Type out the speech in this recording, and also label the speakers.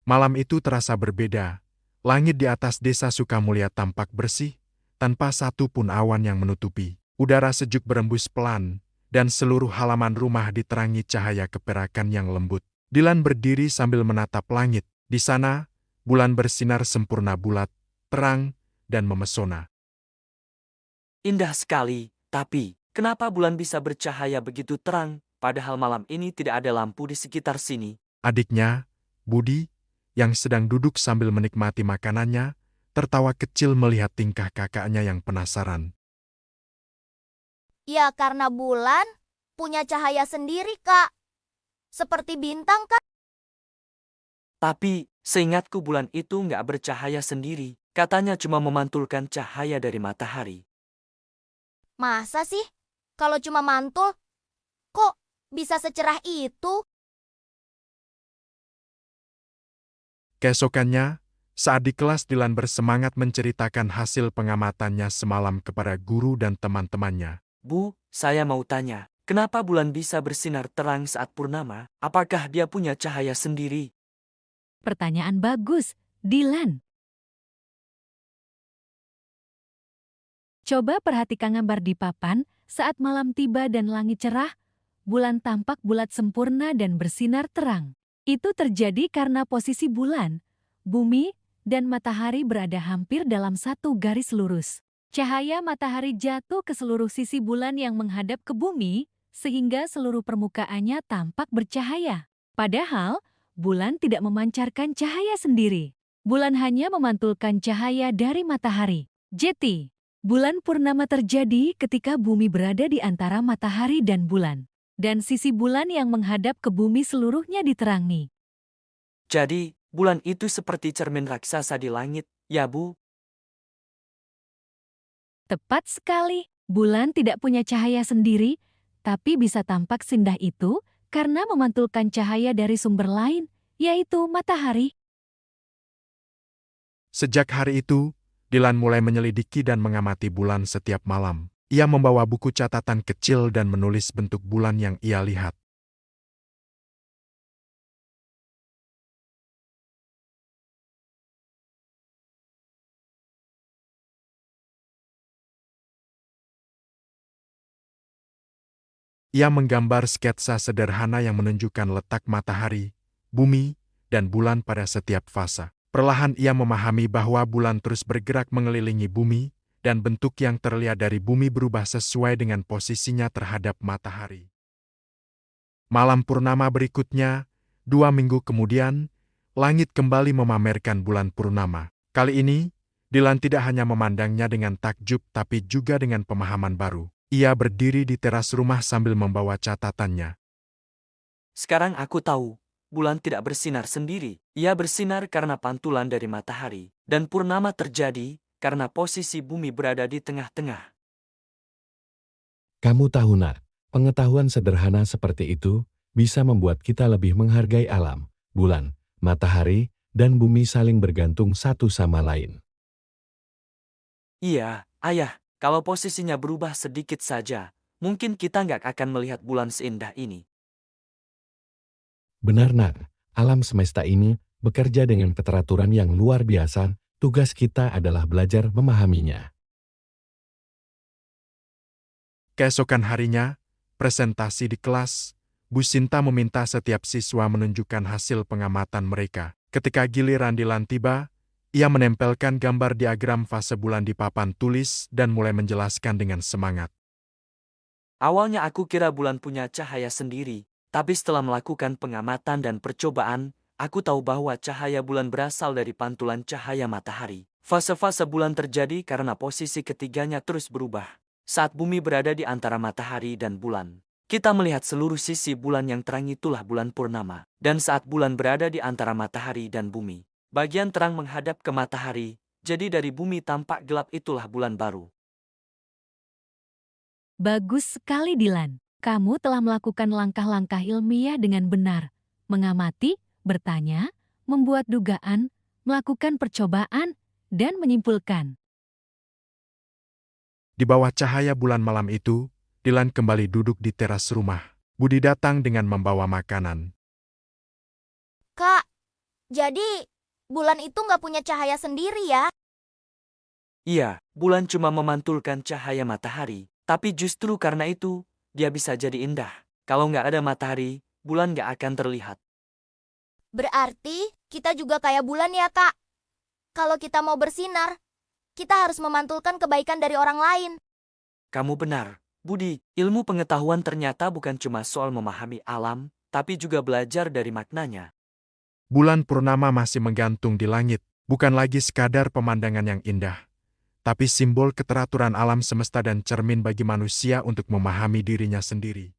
Speaker 1: Malam itu terasa berbeda. Langit di atas desa Sukamulya tampak bersih, tanpa satu pun awan yang menutupi. Udara sejuk berembus pelan, dan seluruh halaman rumah diterangi cahaya keperakan yang lembut. Dilan berdiri sambil menatap langit. Di sana, bulan bersinar sempurna bulat, terang, dan memesona.
Speaker 2: Indah sekali, tapi kenapa bulan bisa bercahaya begitu terang, padahal malam ini tidak ada lampu di sekitar sini?
Speaker 1: Adiknya, Budi, yang sedang duduk sambil menikmati makanannya, tertawa kecil melihat tingkah kakaknya yang penasaran.
Speaker 3: Ya karena bulan punya cahaya sendiri, Kak. Seperti bintang, Kak.
Speaker 2: Tapi, seingatku bulan itu nggak bercahaya sendiri. Katanya cuma memantulkan cahaya dari matahari.
Speaker 3: Masa sih? Kalau cuma mantul, kok bisa secerah itu?
Speaker 1: Keesokannya, saat di kelas Dilan bersemangat menceritakan hasil pengamatannya semalam kepada guru dan teman-temannya.
Speaker 2: Bu, saya mau tanya, kenapa bulan bisa bersinar terang saat purnama? Apakah dia punya cahaya sendiri?
Speaker 4: Pertanyaan bagus, Dilan. Coba perhatikan gambar di papan, saat malam tiba dan langit cerah, bulan tampak bulat sempurna dan bersinar terang. Itu terjadi karena posisi bulan, bumi, dan matahari berada hampir dalam satu garis lurus. Cahaya matahari jatuh ke seluruh sisi bulan yang menghadap ke bumi, sehingga seluruh permukaannya tampak bercahaya. Padahal, bulan tidak memancarkan cahaya sendiri. Bulan hanya memantulkan cahaya dari matahari. Jeti, bulan purnama terjadi ketika bumi berada di antara matahari dan bulan. Dan sisi bulan yang menghadap ke bumi seluruhnya diterangi.
Speaker 2: Jadi, bulan itu seperti cermin raksasa di langit, ya Bu?
Speaker 4: Tepat sekali, bulan tidak punya cahaya sendiri, tapi bisa tampak sindah itu karena memantulkan cahaya dari sumber lain, yaitu matahari.
Speaker 1: Sejak hari itu, Dilan mulai menyelidiki dan mengamati bulan setiap malam. Ia membawa buku catatan kecil dan menulis bentuk bulan yang ia lihat. Ia menggambar sketsa sederhana yang menunjukkan letak matahari, bumi, dan bulan pada setiap fase. Perlahan ia memahami bahwa bulan terus bergerak mengelilingi bumi, dan bentuk yang terlihat dari bumi berubah sesuai dengan posisinya terhadap matahari. Malam purnama berikutnya, 2 minggu kemudian, langit kembali memamerkan bulan purnama. Kali ini, Dilan tidak hanya memandangnya dengan takjub tapi juga dengan pemahaman baru. Ia berdiri di teras rumah sambil membawa catatannya.
Speaker 2: Sekarang aku tahu, bulan tidak bersinar sendiri. Ia bersinar karena pantulan dari matahari. Dan purnama terjadi karena posisi bumi berada di tengah-tengah.
Speaker 5: Kamu tahu nak, pengetahuan sederhana seperti itu bisa membuat kita lebih menghargai alam, bulan, matahari, dan bumi saling bergantung satu sama lain.
Speaker 2: Iya, ayah, kalau posisinya berubah sedikit saja, mungkin kita nggak akan melihat bulan seindah ini.
Speaker 5: Benar nak, alam semesta ini bekerja dengan keteraturan yang luar biasa, tugas kita adalah belajar memahaminya.
Speaker 1: Keesokan harinya, presentasi di kelas, Bu Sinta meminta setiap siswa menunjukkan hasil pengamatan mereka. Ketika giliran Dilan tiba, ia menempelkan gambar diagram fase bulan di papan tulis dan mulai menjelaskan dengan semangat.
Speaker 2: Awalnya aku kira bulan punya cahaya sendiri, tapi setelah melakukan pengamatan dan percobaan, aku tahu bahwa cahaya bulan berasal dari pantulan cahaya matahari. Fase-fase bulan terjadi karena posisi ketiganya terus berubah. Saat bumi berada di antara matahari dan bulan, kita melihat seluruh sisi bulan yang terang itulah bulan purnama. Dan saat bulan berada di antara matahari dan bumi, bagian terang menghadap ke matahari, jadi dari bumi tampak gelap itulah bulan baru.
Speaker 4: Bagus sekali Dilan, kamu telah melakukan langkah-langkah ilmiah dengan benar. Mengamati, bertanya, membuat dugaan, melakukan percobaan, dan menyimpulkan.
Speaker 1: Di bawah cahaya bulan malam itu, Dilan kembali duduk di teras rumah. Budi datang dengan membawa makanan.
Speaker 3: Kak, Jadi, bulan itu nggak punya cahaya sendiri ya?
Speaker 2: Iya, bulan cuma memantulkan cahaya matahari. Tapi justru karena itu, dia bisa jadi indah. Kalau nggak ada matahari, bulan nggak akan terlihat.
Speaker 3: Berarti, kita juga kayak bulan ya, Kak. Kalau kita mau bersinar, kita harus memantulkan kebaikan dari orang lain.
Speaker 2: Kamu benar, Budi. Ilmu pengetahuan ternyata bukan cuma soal memahami alam, tapi juga belajar dari maknanya.
Speaker 1: Bulan purnama masih menggantung di langit, bukan lagi sekadar pemandangan yang indah, tapi simbol keteraturan alam semesta dan cermin bagi manusia untuk memahami dirinya sendiri.